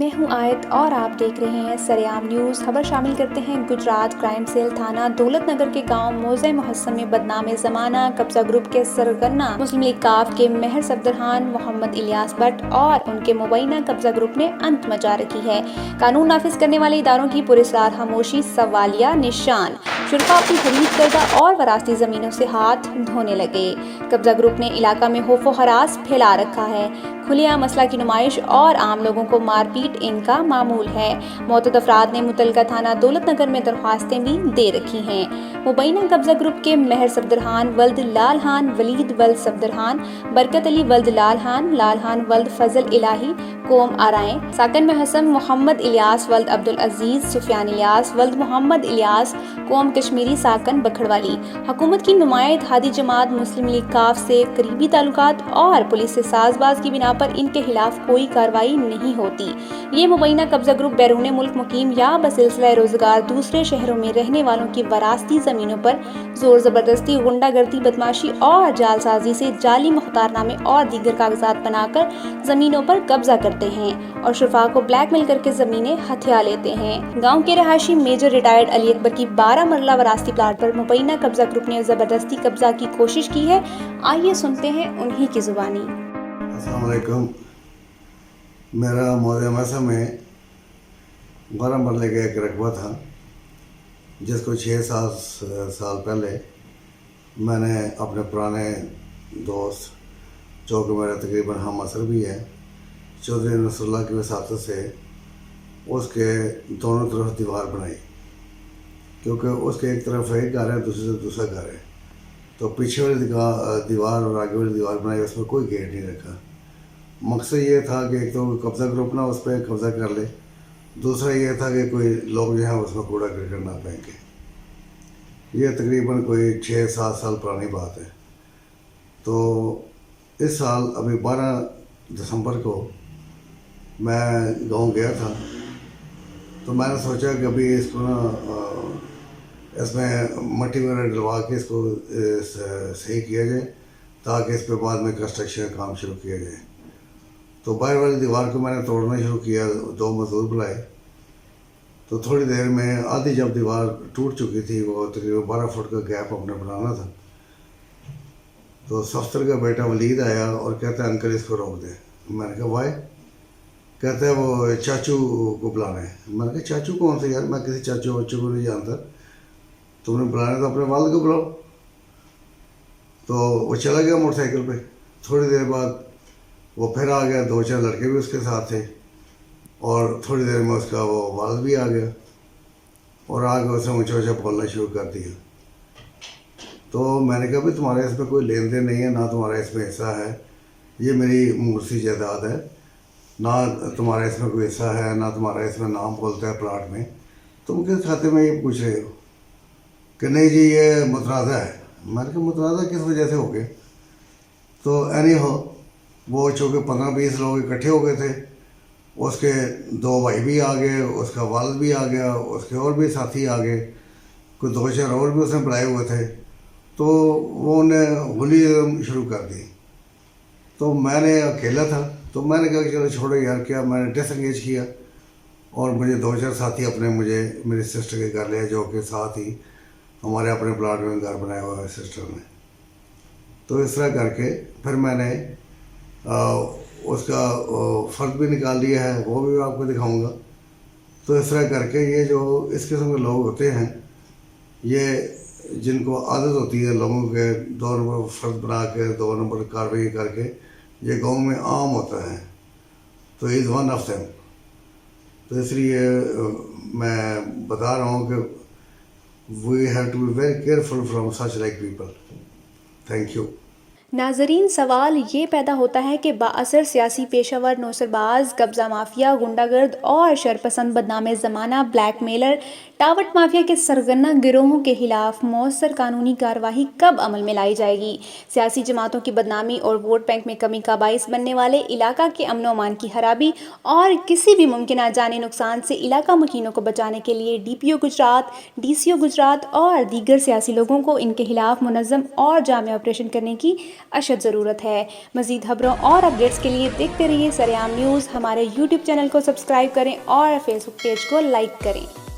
میں ہوں آیت اور آپ دیکھ رہے ہیں سریعام نیوز۔ خبر شامل کرتے ہیں گجرات کرائم سیل تھانہ دولت نگر کے گاؤں موضع محسن میں بدنام زمانہ قبضہ گروپ کے سرگرنہ مسلم لیگ کاف کے مہر صفدرخان محمد الیاس بٹ اور ان کے مبینہ قبضہ گروپ نے انت مچا رکھی ہے۔ قانون نافذ کرنے والے اداروں کی پراسرار خاموشی سوالیہ نشان۔ شرکا اپنی خرید کردہ اور وراثتی زمینوں سے ہاتھ دھونے لگے۔ قبضہ گروپ نے علاقہ میں خوف و ہراس پھیلا رکھا ہے۔ کھلے عام مسلح کی نمائش اور عام لوگوں کو مار پیٹ ان کا معمول ہے۔ معتد افراد نے متعلقہ تھانہ دولت نگر میں درخواستیں بھی دے رکھی ہیں۔ مبینہ قبضہ گروپ کے مہر صفدرخان ولد لال خان، ولید ولد صفدرخان، برکت علی ولد لال خان ولد فضل الہی قوم آرائیں، ساکن محسن محمد الیاس ولد عبدالعزیز، سفیان الیاس ولد محمد الیاس قوم کشمیری ساکن بکھڑوالی۔ حکومت کی نمائند ہادی جماعت مسلم لیگ کاف سے قریبی تعلقات اور پولیس سے ساز باز کی بنا پر ان کے خلاف کوئی کارروائی نہیں ہوتی۔ یہ مبینہ قبضہ گروپ بیرون ملک مقیم یا بسلسلہ روزگار دوسرے شہروں میں رہنے والوں کی وراثتی زمینوں پر زور زبردستی، غنڈہ گردی، بدماشی اور جعل سازی سے جعلی مختار نامے اور دیگر کاغذات بنا کر زمینوں پر قبضہ کرتے ہیں اور شرفاء کو بلیک میل کر کے زمینیں ہتھیا لیتے ہیں۔ گاؤں کے رہائشی میجر ریٹائرڈ علی اکبر کی 12 مرلہ وراثتی پلاٹ پر مبینہ قبضہ گروپ نے زبردستی قبضہ کی کوشش کی ہے۔ آئیے سنتے ہیں انہی کی زبانی۔ السلام علیکم۔ میرا موضع محسن میں 12 مرلے کا ایک رقبہ تھا جس کو 6-7 سال پہلے میں نے اپنے پرانے دوست جو کہ میرا تقریباً ہم عصر بھی ہے چودھری نصر اللہ کی وساطت سے اس کے دونوں طرف دیوار بنائی، کیونکہ اس کے ایک طرف ایک گھر ہے، دوسری طرف دوسرا گھر ہے، تو پیچھے والی دیوار اور آگے والی دیوار بنائی، اس میں کوئی گیٹ نہیں رکھا۔ مقصد یہ تھا کہ ایک تو قبضہ گروپ نہ اس پہ قبضہ کر لے، دوسرا یہ تھا کہ کوئی لوگ جو ہیں اس میں کوڑا کرکٹ نہ پھینکے۔ یہ تقریباً کوئی 6-7 سال پرانی بات ہے۔ تو اس سال ابھی 12 دسمبر کو میں گاؤں گیا تھا، تو میں نے سوچا کہ ابھی اس کو اس میں مٹی وغیرہ ڈلوا کے اس کو صحیح کیا جائے تاکہ اس پہ بعد میں کنسٹرکشن کا کام شروع کیا جائے۔ تو باہر والی دیوار کو میں نے توڑنا شروع کیا، 2 مزدور بلائے، تو تھوڑی دیر میں آدھی جب دیوار ٹوٹ چکی تھی، وہ تقریباً 12 فٹ کا گیپ اپنے بنانا تھا، تو سفتر کا بیٹا ولید آیا اور کہتا ہے انکل اس کو روک دیں۔ میں نے کہا وائے؟ کہتا ہے وہ چاچو کو بلانا ہے۔ میں نے کہا چاچو کون سے یار، میں کسی چاچو بچوں کو نہیں جانتا، تم نے بلانا تو اپنے والد کو بلاؤ۔ تو وہ چلا گیا موٹر سائیکل پہ۔ تھوڑی دیر بعد وہ پھر آ گیا، 2-4 لڑکے بھی اس کے ساتھ تھے، اور تھوڑی دیر میں اس کا وہ والد بھی آ گیا اور آ کے اس نے اونچا اونچا بولنا شروع کر دیا۔ تو میں نے کہا بھی تمہارا اس میں کوئی لین دین نہیں ہے، نہ تمہارا اس میں حصہ ہے، یہ میری مورثی جائیداد ہے، نہ تمہارا اس میں کوئی حصہ ہے، نہ تمہارا اس میں نام بولتا ہے پلاٹ میں، تم کس کھاتے میں یہ پوچھ رہے ہو؟ کہ نہیں جی یہ متنازع ہے۔ میں نے کہا متنازع کس وجہ سے ہو گیا؟ تو اینی ہو وہ چونکہ 15-20 لوگ اکٹھے ہو گئے تھے، اس کے 2 بھائی بھی آ گئے، اس کا والد بھی آ گیا، اس کے اور بھی ساتھی آ گئے، کوئی 2-4 اور بھی اس نے بلائے ہوئے تھے، تو وہ انہیں غلی شروع کر دی۔ تو میں نے اکیلا تھا، تو میں نے کہا کہ چلو چھوڑو یار، کیا میں نے ڈس انگیج کیا اور مجھے 2-4 ساتھی اپنے میری سسٹر کے گھر لے، جو کہ ساتھ ہی ہمارے اپنے پلاٹ میں گھر بنایا ہوا ہے سسٹر نے۔ تو اس طرح کر کے پھر میں نے اس کا فرد بھی نکال لیا ہے، وہ بھی آپ کو دکھاؤں گا۔ تو اس طرح کر کے یہ جو اس قسم کے لوگ ہوتے ہیں، یہ جن کو عادت ہوتی ہے لوگوں کے 2 نمبر فرد بنا کے 2 نمبر کارروائی کر کے، یہ گاؤں میں عام ہوتا ہے، تو از ون آف دیم۔ تو اس لیے میں بتا رہا ہوں کہ we have to be very careful from such like people. Thank you. ناظرین، سوال یہ پیدا ہوتا ہے کہ بااثر سیاسی پیشہ ور، نوسر باز، قبضہ مافیا، غنڈہ گرد اور شرپسند بدنام زمانہ بلیک میلر، ٹاوٹ مافیا کے سرگرنہ گروہوں کے خلاف مؤثر قانونی کارروائی کب عمل میں لائی جائے گی؟ سیاسی جماعتوں کی بدنامی اور ووٹ بینک میں کمی کا باعث بننے والے علاقہ کے امن و امان کی خرابی اور کسی بھی ممکنہ جانی نقصان سے علاقہ مکینوں کو بچانے کے لیے DPO گجرات، DCO گجرات اور دیگر سیاسی لوگوں کو ان کے خلاف منظم اور جامع آپریشن کرنے کی اشد ضرورت ہے۔ مزید خبروں اور اپڈیٹس کے لیے دیکھتے رہیے سریام نیوز۔ ہمارے YouTube چینل کو سبسکرائب کریں اور فیس بک پیج کو لائک کریں۔